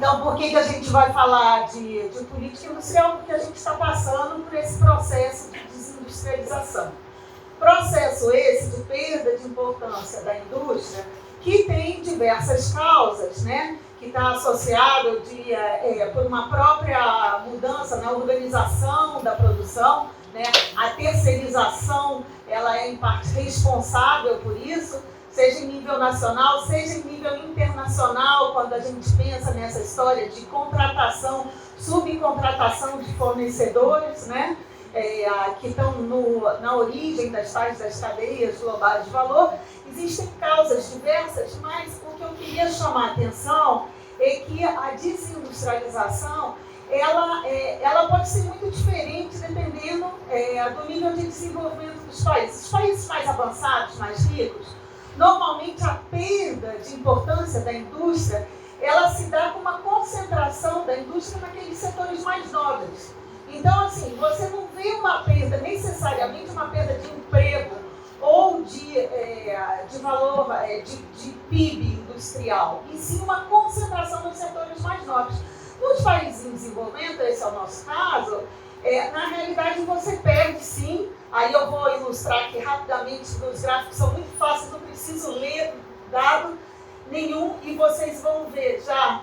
Então, por que a gente vai falar de política industrial? Porque a gente está passando por esse processo de desindustrialização. Processo esse de perda de importância da indústria, que tem diversas causas, né? Que está associado por uma própria mudança na organização da produção, né? A terceirização, ela é em parte responsável por isso, seja em nível nacional, seja em nível internacional, quando a gente pensa nessa história de contratação, subcontratação de fornecedores, né? Que estão na origem das cadeias globais de valor. Existem causas diversas, mas o que eu queria chamar a atenção é que a desindustrialização ela pode ser muito diferente dependendo do nível de desenvolvimento dos países. Os países mais avançados, mais ricos, normalmente a perda de importância da indústria, ela se dá com uma concentração da indústria naqueles setores mais nobres. Então, assim, você não vê uma perda, necessariamente uma perda de emprego ou de valor de PIB industrial, e sim uma concentração nos setores mais nobres. Nos países em desenvolvimento, esse é o nosso caso, na realidade você perde sim. Aí eu vou ilustrar aqui rapidamente, os gráficos são muito fáceis, não preciso ler dado nenhum, e vocês vão ver já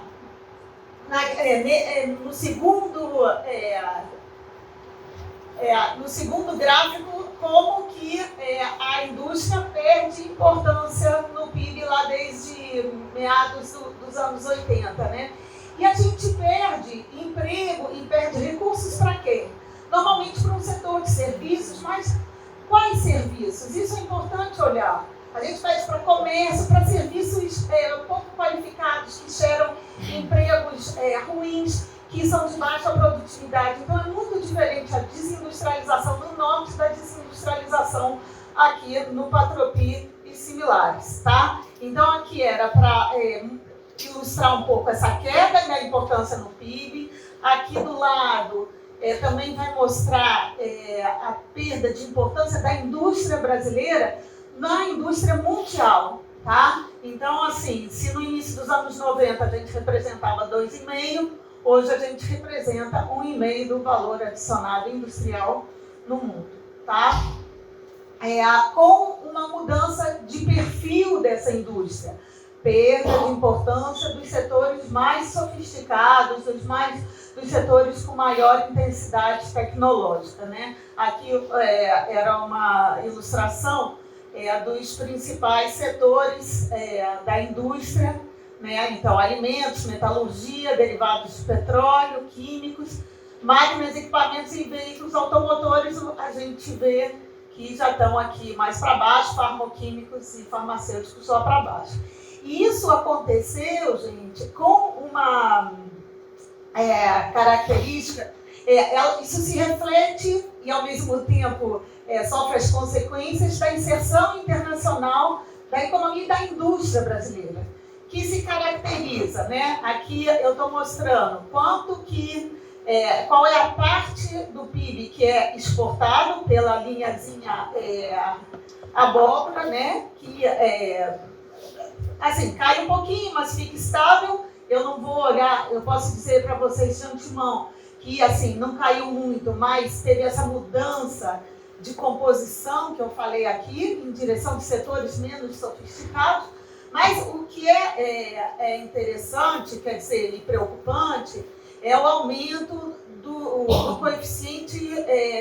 no segundo gráfico como que a indústria perde importância no PIB lá desde meados dos anos 80, né? E a gente perde emprego e perde recursos para quê? Normalmente para um setor de serviços, mas quais serviços? Isso é importante olhar. A gente pede para comércio, para serviços pouco qualificados, que geram empregos ruins, que são de baixa produtividade. Então é muito diferente a desindustrialização no norte da desindustrialização aqui no Patropi e similares, tá? Então aqui era para ilustrar um pouco essa queda e a importância no PIB. Aqui do lado também vai mostrar a perda de importância da indústria brasileira na indústria mundial, tá? Então, assim, se no início dos anos 90 a gente representava 2,5%, hoje a gente representa 1,5% do valor adicionado industrial no mundo, tá? Com uma mudança de perfil dessa indústria, perda de importância dos setores mais sofisticados, dos setores com maior intensidade tecnológica, né? Aqui era uma ilustração dos principais setores da indústria, né? Então, alimentos, metalurgia, derivados de petróleo, químicos, máquinas, equipamentos e veículos automotores, a gente vê que já estão aqui mais para baixo, farmoquímicos e farmacêuticos lá para baixo. E isso aconteceu, gente, com uma característica, isso se reflete e, ao mesmo tempo, sofre as consequências da inserção internacional da economia e da indústria brasileira, que se caracteriza, né? Aqui eu estou mostrando qual é a parte do PIB que é exportado pela linhazinha abóbora, né? Que assim, cai um pouquinho, mas fica estável. Eu não vou olhar, eu posso dizer para vocês de antemão que assim, não caiu muito, mas teve essa mudança de composição que eu falei aqui, em direção de setores menos sofisticados. Mas o que é interessante, quer dizer, e preocupante, é o aumento do coeficiente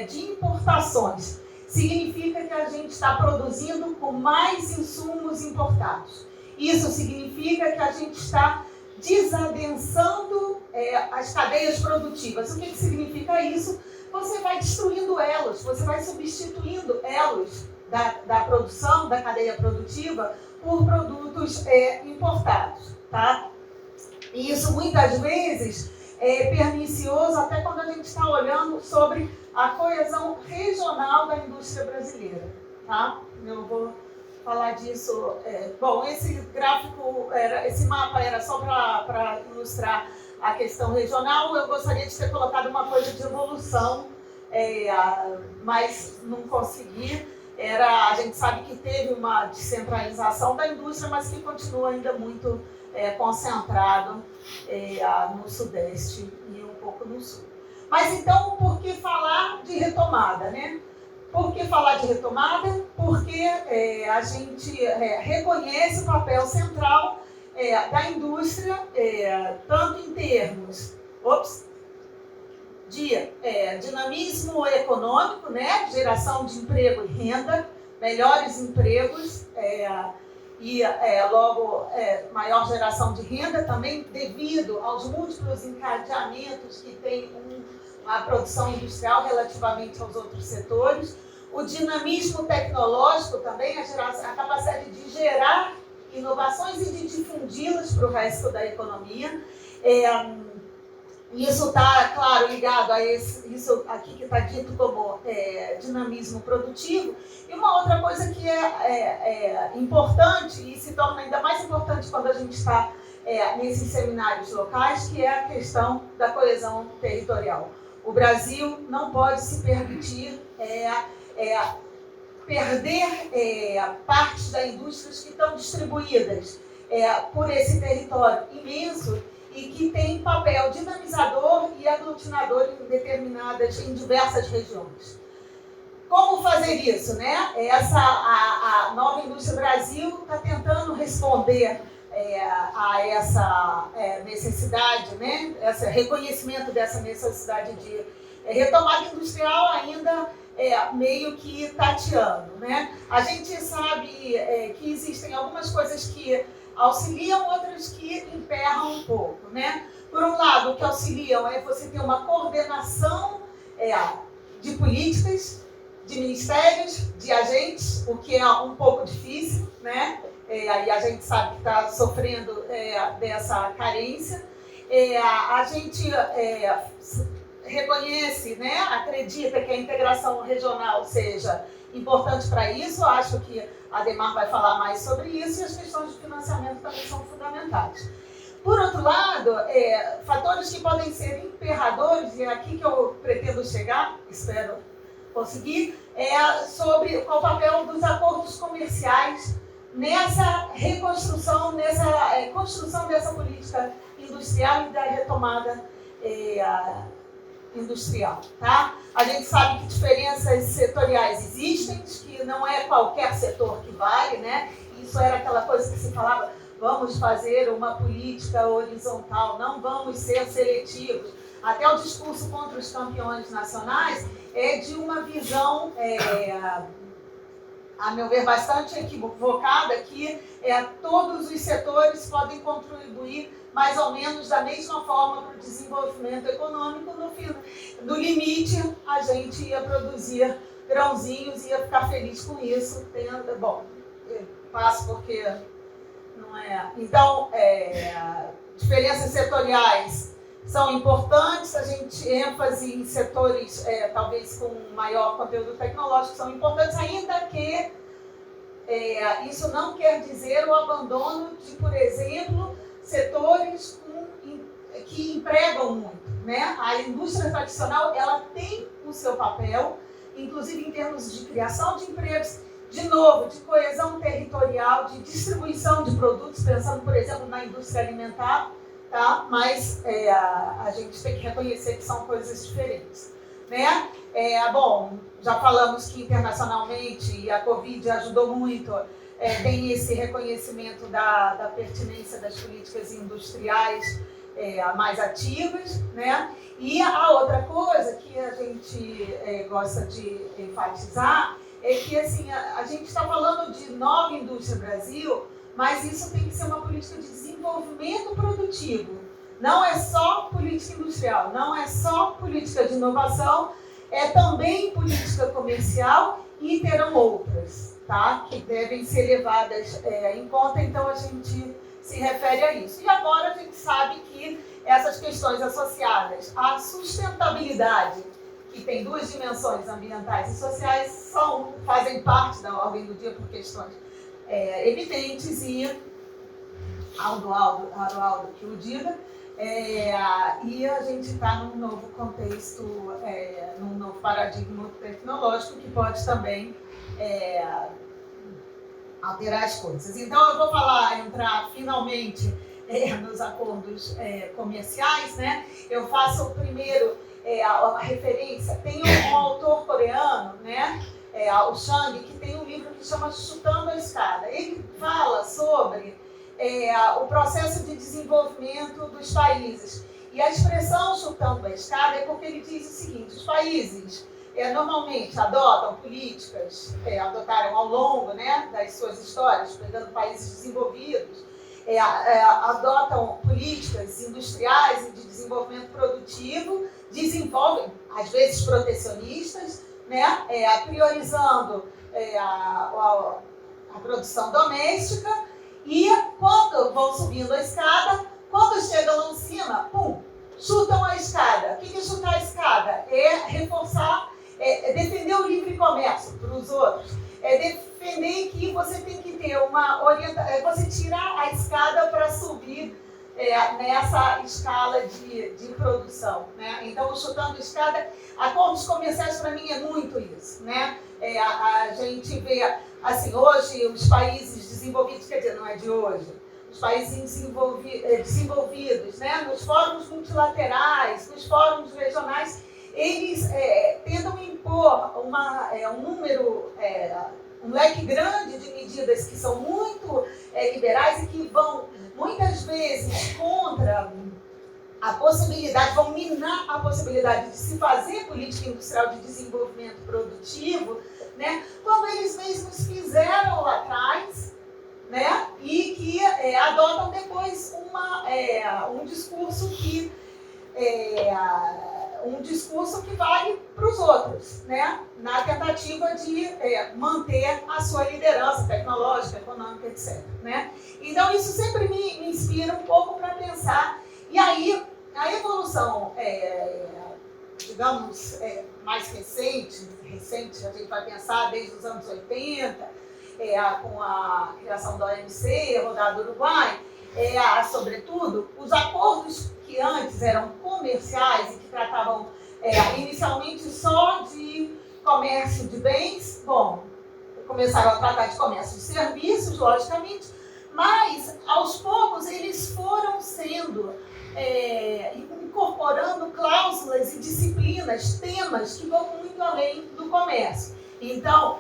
de importações. Significa que a gente está produzindo com mais insumos importados. Isso significa que a gente está desadensando as cadeias produtivas. O que significa isso? Você vai destruindo elos, você vai substituindo elos da produção, da cadeia produtiva, por produtos importados, tá? E isso muitas vezes é pernicioso até quando a gente está olhando sobre a coesão regional da indústria brasileira, tá? Eu vou falar disso. Bom, esse gráfico, esse mapa era só para ilustrar a questão regional. Eu gostaria de ter colocado uma coisa de evolução, mas não consegui. a gente sabe que teve uma descentralização da indústria, mas que continua ainda muito concentrado no Sudeste e um pouco no Sul. Mas então, por que falar de retomada, né? Por que falar de retomada? Porque a gente reconhece o papel central da indústria, tanto em termos de dinamismo econômico, né? Geração de emprego e renda, melhores empregos e logo maior geração de renda também devido aos múltiplos encadeamentos que tem a produção industrial relativamente aos outros setores, o dinamismo tecnológico também, a capacidade de gerar inovações e de difundi-las para o resto da economia. Isso está, claro, ligado a isso aqui que está dito como dinamismo produtivo. E uma outra coisa que é importante e se torna ainda mais importante quando a gente está nesses seminários locais, que é a questão da coesão territorial. O Brasil não pode se permitir perder partes das indústrias que estão distribuídas por esse território imenso e que tem papel dinamizador e aglutinador em diversas regiões. Como fazer isso, né? A Nova Indústria Brasil está tentando responder a essa necessidade, né? Esse reconhecimento dessa necessidade de retomada industrial ainda meio que tateando, né? A gente sabe que existem algumas coisas que auxiliam, outras que emperram um pouco, né? Por um lado, o que auxiliam é você ter uma coordenação de políticas, de ministérios, de agentes, o que é um pouco difícil, né? Aí a gente sabe que está sofrendo dessa carência. A gente reconhece, né? Acredita que a integração regional seja importante para isso. Acho que a Ademar vai falar mais sobre isso e as questões de financiamento também são fundamentais. Por outro lado, fatores que podem ser emperradores, e é aqui que eu pretendo chegar, espero conseguir, sobre qual o papel dos acordos comerciais nessa reconstrução, nessa construção dessa política industrial e da retomada industrial, tá? A gente sabe que diferenças setoriais existem, que não é qualquer setor que vale, né? Isso era aquela coisa que se falava, vamos fazer uma política horizontal, não vamos ser seletivos. Até o discurso contra os campeões nacionais é de uma visão, a meu ver, bastante equivocada, que todos os setores podem contribuir mais ou menos da mesma forma para o desenvolvimento econômico. No limite, a gente ia produzir grãozinhos e ia ficar feliz com isso. Bom, passo porque não é... Então, diferenças setoriais são importantes, a gente ênfase em setores talvez com maior conteúdo tecnológico são importantes, ainda que isso não quer dizer o abandono de, por exemplo, setores que empregam muito, né? A indústria tradicional, ela tem o seu papel, inclusive em termos de criação de empregos, de novo, de coesão territorial, de distribuição de produtos, pensando, por exemplo, na indústria alimentar, tá? Mas a gente tem que reconhecer que são coisas diferentes, né? Bom, já falamos que internacionalmente a Covid ajudou muito, tem esse reconhecimento da pertinência das políticas industriais mais ativas, né? E a outra coisa que a gente gosta de enfatizar é que assim, a gente está falando de Nova Indústria Brasil, mas isso tem que ser uma política de desenvolvimento produtivo. Não é só política industrial, não é só política de inovação, é também política comercial e terão outras, tá? Que devem ser levadas em conta, então a gente se refere a isso. E agora a gente sabe que essas questões associadas à sustentabilidade, que tem duas dimensões, ambientais e sociais, fazem parte da ordem do dia por questões evidentes e Aldo que o diga, e a gente está num novo contexto, num novo paradigma tecnológico que pode também alterar as coisas. Então, eu vou entrar finalmente nos acordos comerciais, né? Eu faço primeiro a referência. Tem um autor coreano, né? O Chang, que tem um livro que chama Chutando a Escada. Ele fala sobre o processo de desenvolvimento dos países. E a expressão chutando a escada é porque ele diz o seguinte: os países normalmente adotam políticas, adotaram ao longo, né, das suas histórias, pegando países desenvolvidos, adotam políticas industriais e de desenvolvimento produtivo, desenvolvem, às vezes, protecionistas, né, priorizando a produção doméstica, e quando vão subindo a escada, quando chegam lá em cima, pum, chutam a escada. O que é chutar a escada? É reforçar, defender o livre comércio para os outros. É defender que você tem que ter uma orientação, você tirar a escada para subir nessa escala de produção, né? Então, chutando a escada, acordos comerciais para mim é muito isso, né? A gente vê, assim, hoje os países desenvolvidos, quer dizer, não é de hoje, os países desenvolvidos, né? Nos fóruns multilaterais, nos fóruns regionais, eles tentam impor um número, um leque grande de medidas que são muito liberais e que vão, muitas vezes, contra a possibilidade, vão minar a possibilidade de se fazer política industrial de desenvolvimento produtivo, né, quando eles mesmos fizeram lá atrás, né, e que adotam depois um discurso que vale para os outros, né, na tentativa de manter a sua liderança tecnológica, econômica, etc. Né? Então, isso sempre me inspira um pouco para pensar. E aí, a evolução, digamos, mais recente, a gente vai pensar desde os anos 80, com a criação da OMC, rodada do Uruguai, sobretudo, os acordos que antes eram comerciais e que tratavam inicialmente só de comércio de bens, bom, começaram a tratar de comércio de serviços, logicamente, mas aos poucos eles foram sendo incorporando cláusulas e disciplinas, temas que vão muito além do comércio. Então,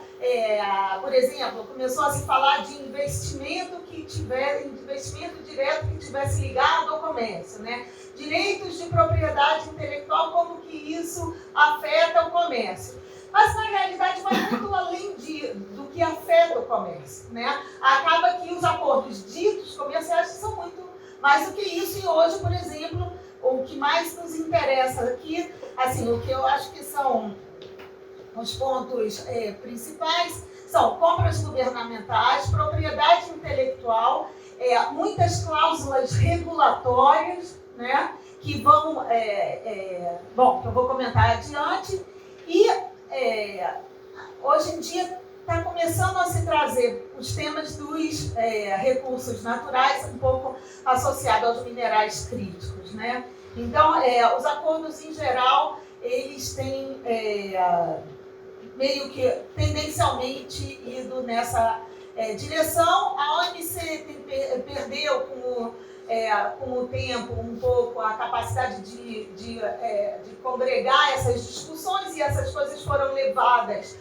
por exemplo, começou a se falar de investimento direto que tivesse ligado ao comércio, né? Direitos de propriedade intelectual, como que isso afeta o comércio. Mas, na realidade, vai muito além do que afeta o comércio, né? Acaba que os acordos ditos comerciais são muito mais do que isso. E hoje, por exemplo, o que mais nos interessa aqui, assim, o que eu acho que são os pontos principais, são compras governamentais, propriedade intelectual, muitas cláusulas regulatórias, né, que vão, que eu vou comentar adiante, e hoje em dia está começando a se trazer os temas dos recursos naturais, um pouco associado aos minerais críticos, né? Então, os acordos em geral, eles têm meio que tendencialmente ido nessa direção. A OMC perdeu com o tempo um pouco a capacidade de congregar essas discussões, e essas coisas foram levadas,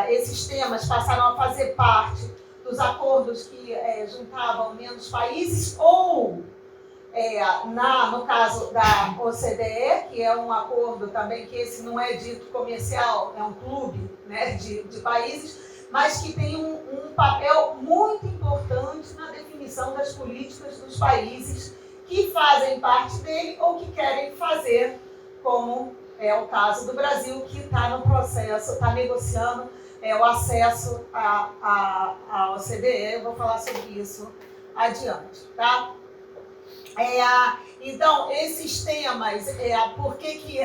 esses temas passaram a fazer parte dos acordos que juntavam menos países, ou no caso da OCDE, que é um acordo também, que esse não é dito comercial, é um clube, né, de países, mas que tem um papel muito importante na definição das políticas dos países que fazem parte dele ou que querem fazer, como é o caso do Brasil, que está no processo, está negociando o acesso à OCDE. Eu vou falar sobre isso adiante, tá? Então, esses temas, por que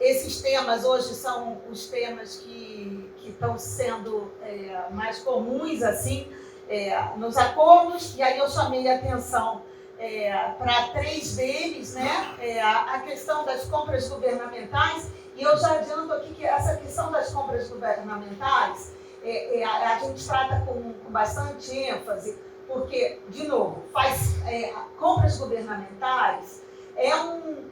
esses temas hoje são os temas que estão sendo mais comuns, assim, nos acordos, e aí eu chamei a atenção para 3 deles, né? A questão das compras governamentais, e eu já adianto aqui que essa questão das compras governamentais a gente trata com bastante ênfase, porque, de novo, compras governamentais é um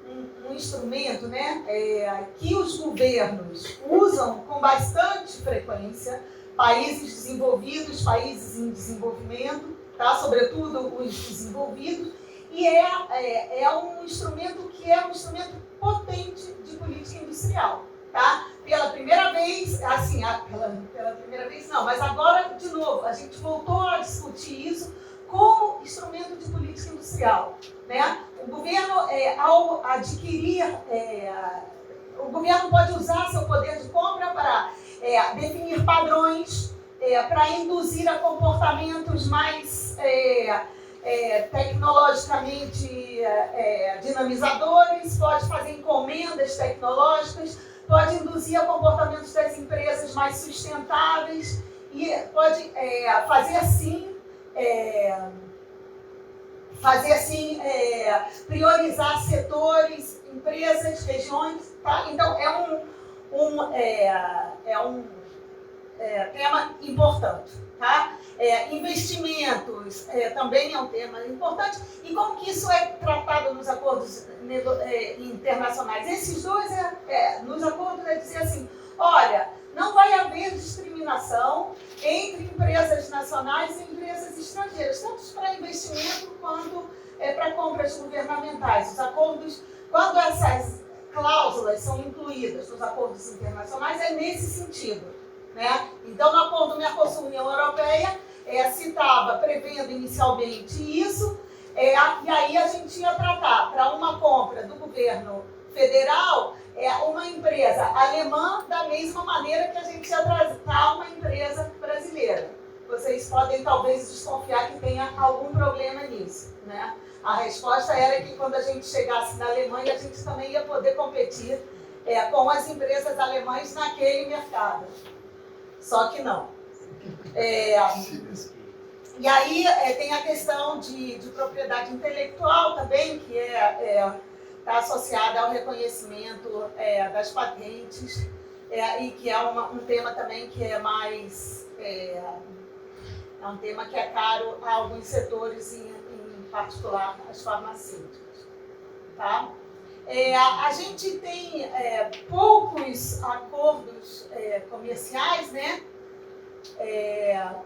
instrumento, né, que os governos usam com bastante frequência, países desenvolvidos, países em desenvolvimento, tá? Sobretudo os desenvolvidos, e é um instrumento que é um instrumento potente de política industrial. Tá? Pela primeira vez, assim, pela primeira vez não, mas agora, de novo, a gente voltou a discutir isso como instrumento de política industrial. Né? O governo, ao adquirir, o governo pode usar seu poder de compra para definir padrões, para induzir a comportamentos mais tecnologicamente dinamizadores, pode fazer encomendas tecnológicas, pode induzir a comportamentos das empresas mais sustentáveis e pode fazer assim, priorizar setores, empresas, regiões. Tá? Então, é um tema importante. Tá? Investimentos também é um tema importante. E como que isso é tratado nos acordos internacionais? Esses dois, nos acordos, é dizer assim, olha, não vai haver discriminação entre empresas nacionais e empresas estrangeiras, tanto para investimento quanto para compras governamentais. Os acordos, quando essas cláusulas são incluídas nos acordos internacionais, é nesse sentido. Né? Então, no acordo Mercosul-União Europeia, citava, prevendo inicialmente isso, e aí a gente ia tratar para uma compra do governo federal uma empresa alemã da mesma maneira que a gente ia tratar uma empresa brasileira. Vocês podem talvez desconfiar que tenha algum problema nisso. Né? A resposta era que quando a gente chegasse na Alemanha, a gente também ia poder competir com as empresas alemãs naquele mercado. Só que não. E aí tem a questão de propriedade intelectual também, que está associada ao reconhecimento das patentes, e que é um tema também que é mais... é um tema que é caro a alguns setores, em particular as farmacêuticas. Tá? A gente tem poucos acordos comerciais, né?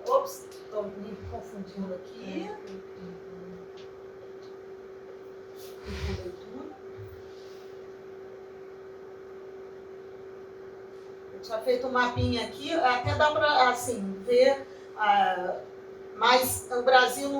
Estou me confundindo aqui. Eu tinha feito um mapinha aqui, até dá para assim, ver, mas o Brasil,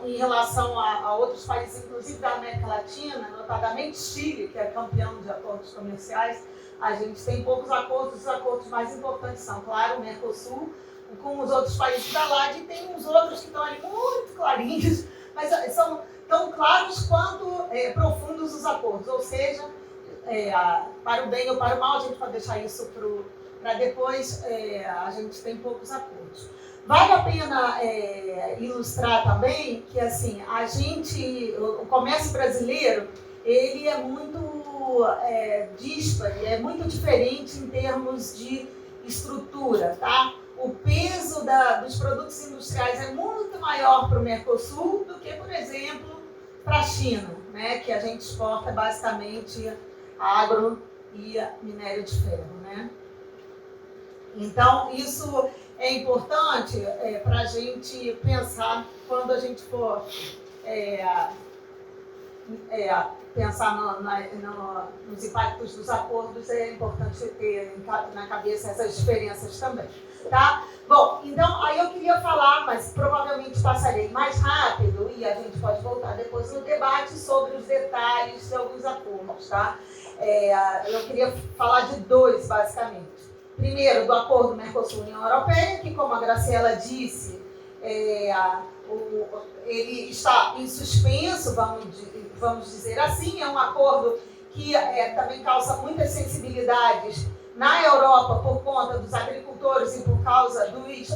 em relação a outros países, inclusive da América Latina, notadamente Chile, que é campeão de acordos comerciais, a gente tem poucos acordos. Os acordos mais importantes são, claro, o Mercosul, com os outros países da LAD, e tem uns outros que estão ali muito clarinhos, mas são tão claros quanto profundos os acordos, ou seja, para o bem ou para o mal, a gente pode deixar isso para depois, a gente tem poucos acordos. Vale a pena ilustrar também que assim, o comércio brasileiro, ele é muito díspare, é muito diferente em termos de estrutura, tá? O peso dos produtos industriais é muito maior para o Mercosul do que, por exemplo, para a China, né? Que a gente exporta basicamente agro e minério de ferro, né? Então, isso é importante para a gente pensar quando a gente for pensar nos impactos dos acordos. É importante ter na cabeça essas diferenças também. Tá? Bom, então, aí eu queria falar, mas provavelmente passarei mais rápido, e a gente pode voltar depois no debate sobre os detalhes de alguns acordos. Tá? Eu queria falar de 2, basicamente. Primeiro, do acordo Mercosul-União Europeia, que, como a Graciela disse, ele está em suspenso, vamos dizer assim. É um acordo que também causa muitas sensibilidades na Europa por conta dos agricultores e por causa dos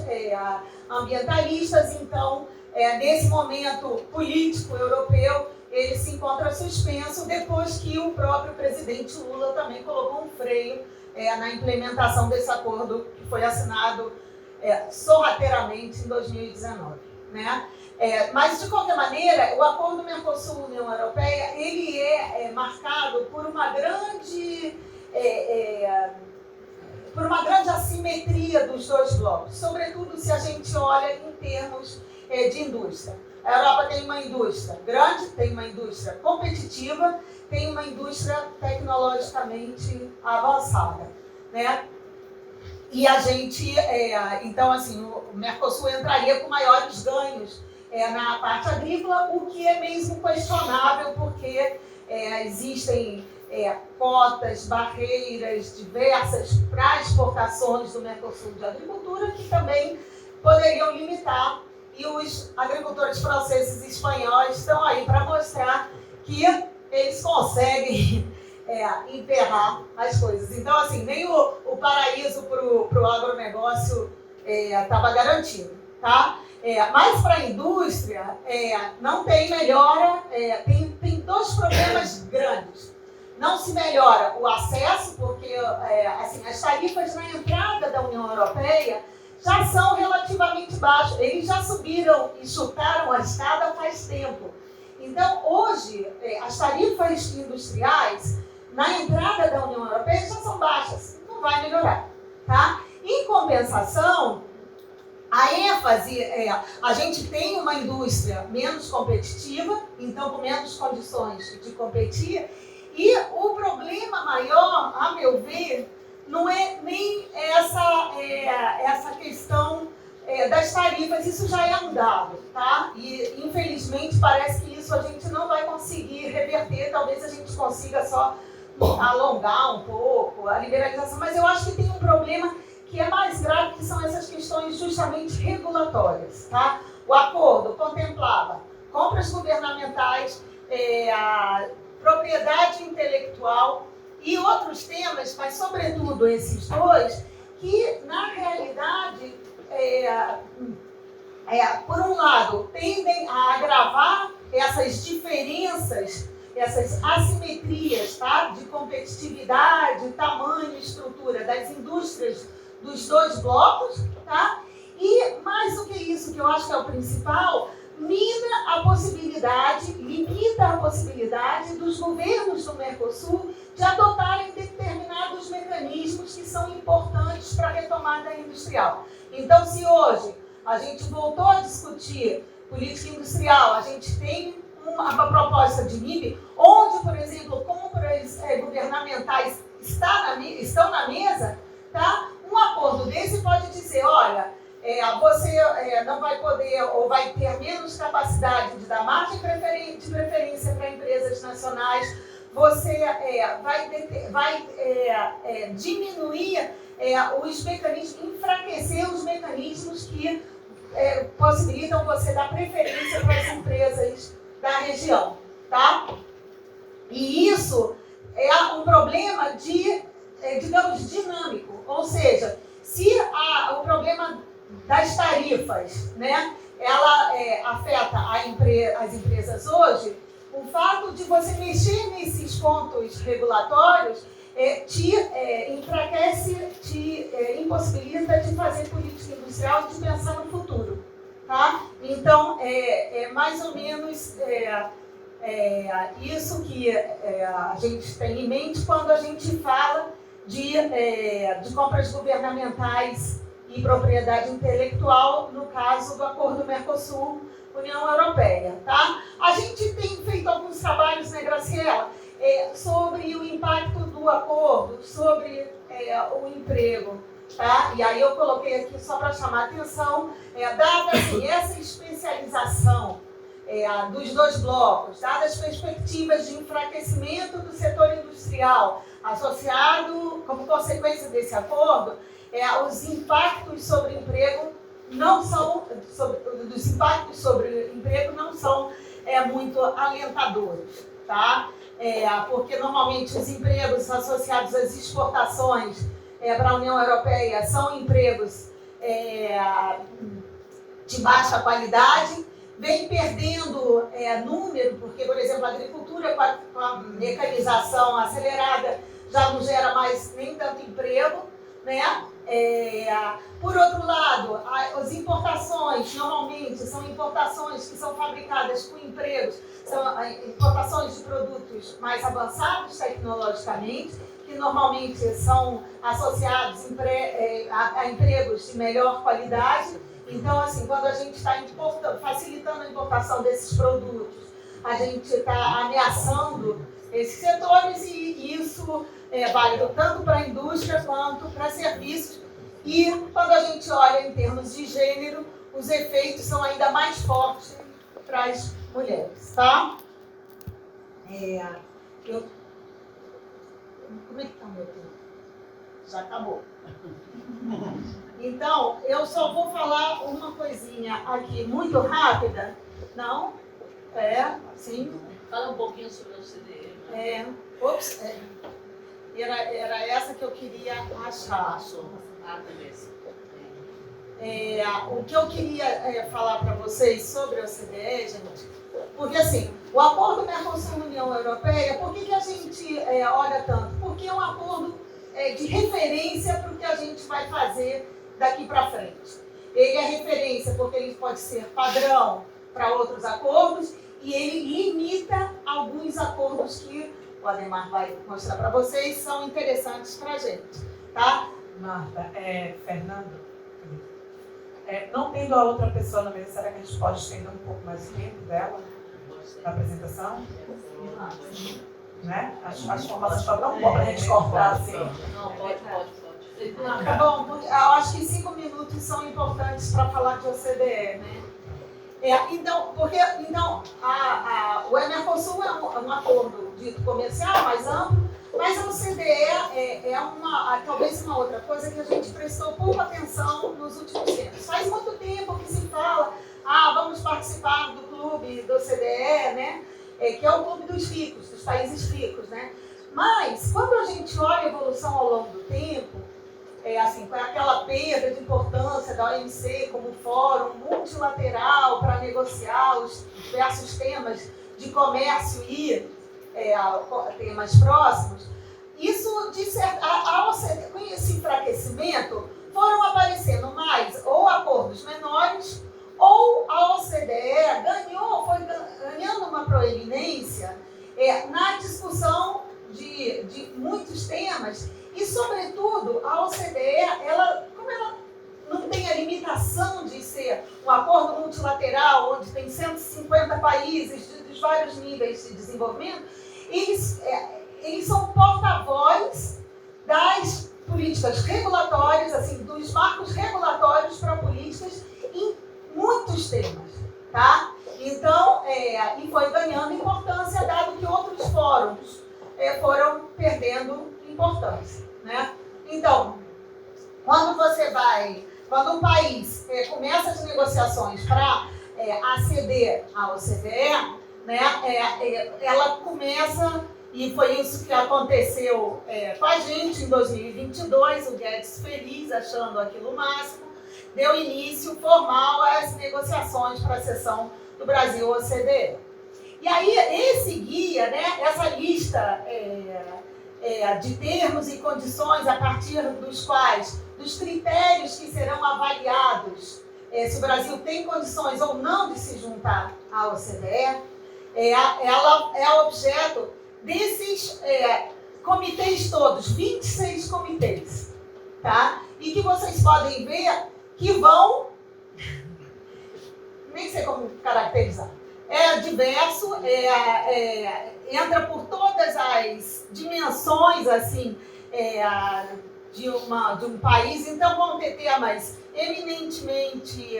ambientalistas. Então, nesse momento político europeu, ele se encontra suspenso depois que o próprio presidente Lula também colocou um freio na implementação desse acordo que foi assinado sorrateiramente em 2019. Né? Mas, de qualquer maneira, o acordo Mercosul-União Europeia ele é marcado por uma grande assimetria dos dois blocos, sobretudo se a gente olha em termos de indústria. A Europa tem uma indústria grande, tem uma indústria competitiva, tem uma indústria tecnologicamente avançada. Né? E a gente, então, assim, o Mercosul entraria com maiores ganhos na parte agrícola, o que é mesmo questionável, porque existem cotas, barreiras diversas para exportações do Mercosul de agricultura, que também poderiam limitar, e os agricultores franceses e espanhóis estão aí para mostrar que eles conseguem emperrar as coisas. Então, assim, nem o paraíso para o agronegócio estava garantido. Tá? Mas para a indústria, não tem melhora, tem dois problemas grandes. Não se melhora o acesso, porque assim, as tarifas na entrada da União Europeia já são relativamente baixas. Eles já subiram e chutaram a escada faz tempo. Então, hoje, as tarifas industriais na entrada da União Europeia já são baixas. Não vai melhorar. Tá? Em compensação, a ênfase a gente tem uma indústria menos competitiva, então com menos condições de competir, e o problema maior, a meu ver, não é nem essa questão das tarifas, isso já é um dado, tá? E infelizmente parece que isso a gente não vai conseguir reverter, talvez a gente consiga só alongar um pouco a liberalização, mas eu acho que tem um problema que é mais grave, que são essas questões justamente regulatórias. Tá? O acordo contemplava compras governamentais, a propriedade intelectual e outros temas, mas sobretudo esses dois, que na realidade, por um lado, tendem a agravar essas diferenças, essas assimetrias, tá? De competitividade, tamanho e estrutura das indústrias dos dois blocos, tá? E mais do que isso, que eu acho que é o principal, limita a possibilidade dos governos do Mercosul de adotarem determinados mecanismos que são importantes para a retomada industrial. Então, se hoje a gente voltou a discutir política industrial, a gente tem uma proposta de MIB, onde, por exemplo, compras governamentais estão na mesa, tá? Um acordo desse pode dizer, olha, você não vai poder ou vai ter menos capacidade de dar margem de preferência para empresas nacionais, você vai diminuir os mecanismos, enfraquecer os mecanismos que possibilitam você dar preferência para as empresas da região. Tá? E isso é um problema digamos, dinâmico. Ou seja, se o problema das tarifas, né, ela afeta as empresas hoje, o fato de você mexer nesses pontos regulatórios te enfraquece, te impossibilita de fazer política industrial e de pensar no futuro. Tá? Então, mais ou menos isso que a gente tem em mente quando a gente fala de compras governamentais e propriedade intelectual, no caso do Acordo Mercosul-União Europeia. Tá? A gente tem feito alguns trabalhos, né, Graciela, sobre o impacto do acordo, sobre o emprego. Tá? E aí eu coloquei aqui só para chamar a atenção, dada assim, essa especialização dos dois blocos, dadas as perspectivas de enfraquecimento do setor industrial, associado, como consequência desse acordo, os impactos sobre o emprego não são muito alentadores, tá? Porque normalmente os empregos associados às exportações para a União Europeia são empregos de baixa qualidade, vem perdendo número, porque, por exemplo, a agricultura com a mecanização acelerada já não gera mais nem tanto emprego, né? Por outro lado, as importações, normalmente, são importações que são fabricadas com empregos, são importações de produtos mais avançados tecnologicamente, que normalmente são associados a empregos de melhor qualidade. Então, assim, quando a gente está facilitando a importação desses produtos, a gente está ameaçando esses setores e isso é válido tanto para a indústria quanto para serviços. E quando a gente olha em termos de gênero, os efeitos são ainda mais fortes para as mulheres, tá? Como é que está o meu tempo? Já acabou. Então, eu só vou falar uma coisinha aqui muito rápida. Não? Sim. Fala um pouquinho sobre a OCDE. Era essa que eu queria achar. O que eu queria falar para vocês sobre a OCDE, gente, porque assim, o acordo Mercosul-União Europeia, por que a gente olha tanto? Porque é um acordo de referência para o que a gente vai fazer daqui para frente. Ele é referência porque ele pode ser padrão para outros acordos e ele limita alguns acordos que o Ademar vai mostrar para vocês, são interessantes para a gente, tá? Marta, Fernando, não tendo a outra pessoa na mesa, será que a gente pode estender um pouco mais o tempo dela, da apresentação? Né? Acho que o balanço está tão bom para a gente cortar assim. Não, pode. Tá bom, porque eu acho que 5 minutos são importantes para falar de OCDE, né? Então, o Mercosul é um acordo dito comercial mais amplo, mas a OCDE talvez uma outra coisa que a gente prestou pouca atenção nos últimos tempos. Faz muito tempo que se fala, vamos participar do clube da OCDE, né? Que é o clube dos ricos, dos países ricos, né? Mas, quando a gente olha a evolução ao longo do tempo, com aquela perda de importância da OMC como fórum multilateral para negociar os diversos temas de comércio e temas próximos, isso, com esse enfraquecimento, foram aparecendo mais ou acordos menores, ou a OCDE foi ganhando uma proeminência na discussão de muitos temas. E, sobretudo, a OCDE, como ela não tem a limitação de ser um acordo multilateral, onde tem 150 países dos vários níveis de desenvolvimento, eles são porta-voz das políticas regulatórias, assim, dos marcos regulatórios para políticas em muitos temas, tá? Então, e foi ganhando importância, dado que outros fóruns foram perdendo importância, né? Então, quando um país começa as negociações para aceder à OCDE, né, ela começa, e foi isso que aconteceu com a gente em 2022, o Guedes feliz, achando aquilo o máximo, deu início formal às negociações para a cessão do Brasil à OCDE. E aí, esse guia, né, essa lista de termos e condições a partir dos quais, dos critérios que serão avaliados se o Brasil tem condições ou não de se juntar à OCDE, ela é objeto desses comitês todos, 26 comitês, tá? E que vocês podem ver que vão, nem sei como caracterizar, diverso, entra por todas as dimensões assim, de um país. Então vão ter temas eminentemente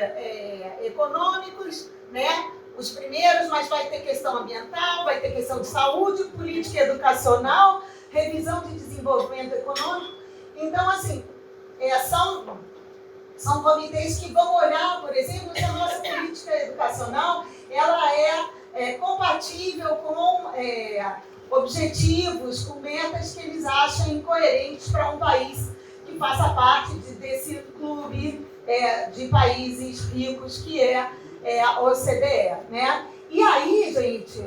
econômicos, né? Os primeiros, mas vai ter questão ambiental, vai ter questão de saúde, política educacional, revisão de desenvolvimento econômico. Então, assim, são comitês que vão olhar, por exemplo, se a nossa política educacional ela é compatível com objetivos, com metas que eles achem coerentes para um país que faça parte desse clube de países ricos que é a OCDE, né? E aí, gente,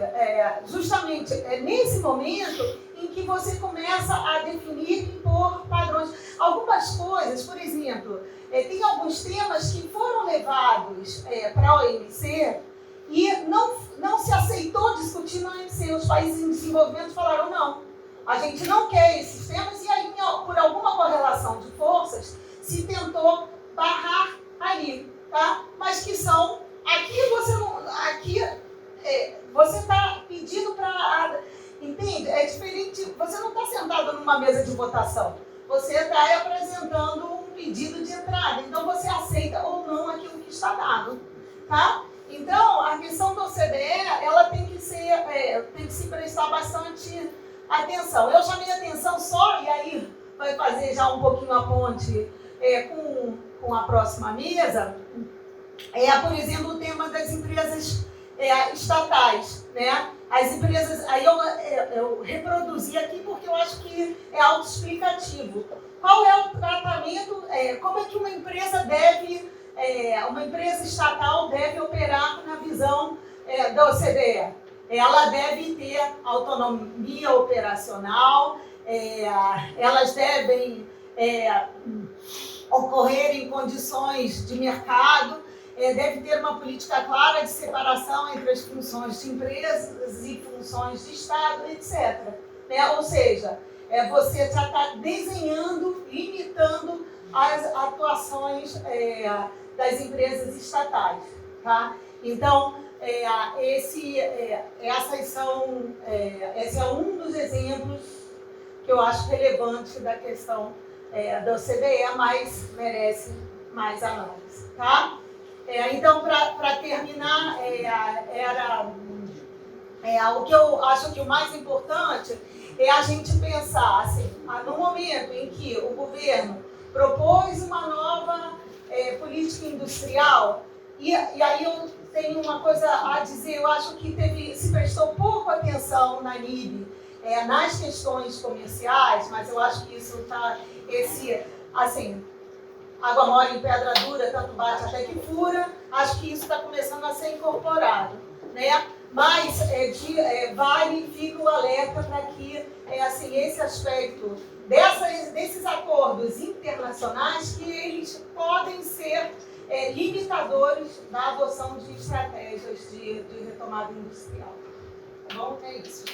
justamente é nesse momento em que você começa a definir e impor padrões. Algumas coisas, por exemplo, tem alguns temas que foram levados para a OMC e não se aceitou discutir na OMC. Os países em desenvolvimento falaram, não, a gente não quer esses temas, e aí, por alguma correlação de forças, se tentou barrar ali, tá? Mas que são, aqui você não, aqui você está pedindo para, entende? É diferente, você não está sentado numa mesa de votação, você está apresentando um pedido de entrada, então você aceita ou não aquilo que está dado, tá? Então, a questão da OCDE, ela tem que se prestar bastante atenção. Eu chamei a atenção só, e aí vai fazer já um pouquinho a ponte com a próxima mesa, por exemplo, o tema das empresas estatais, né? As empresas, aí eu reproduzi aqui porque eu acho que é autoexplicativo. Qual é o tratamento, como é que uma empresa estatal deve operar na visão da OCDE? Ela deve ter autonomia operacional, elas devem ocorrer em condições de mercado, deve ter uma política clara de separação entre as funções de empresas e funções de Estado, etc. Né? Ou seja, você já está desenhando, limitando as atuações das empresas estatais. Tá? Então, esse é um dos exemplos que eu acho relevante da questão da OCDE, mas merece mais análise. Tá? Então, para terminar, o que eu acho que o mais importante é a gente pensar, assim, no momento em que o governo propôs uma nova política industrial, e aí eu tenho uma coisa a dizer, eu acho que se prestou pouco atenção na NIB, nas questões comerciais, mas eu acho que isso está, assim, água mole em pedra dura, tanto bate até que fura, acho que isso está começando a ser incorporado, né? Mas fica o alerta para que esse aspecto desses acordos internacionais, que eles podem ser limitadores da adoção de estratégias de retomada industrial. Tá bom? É isso.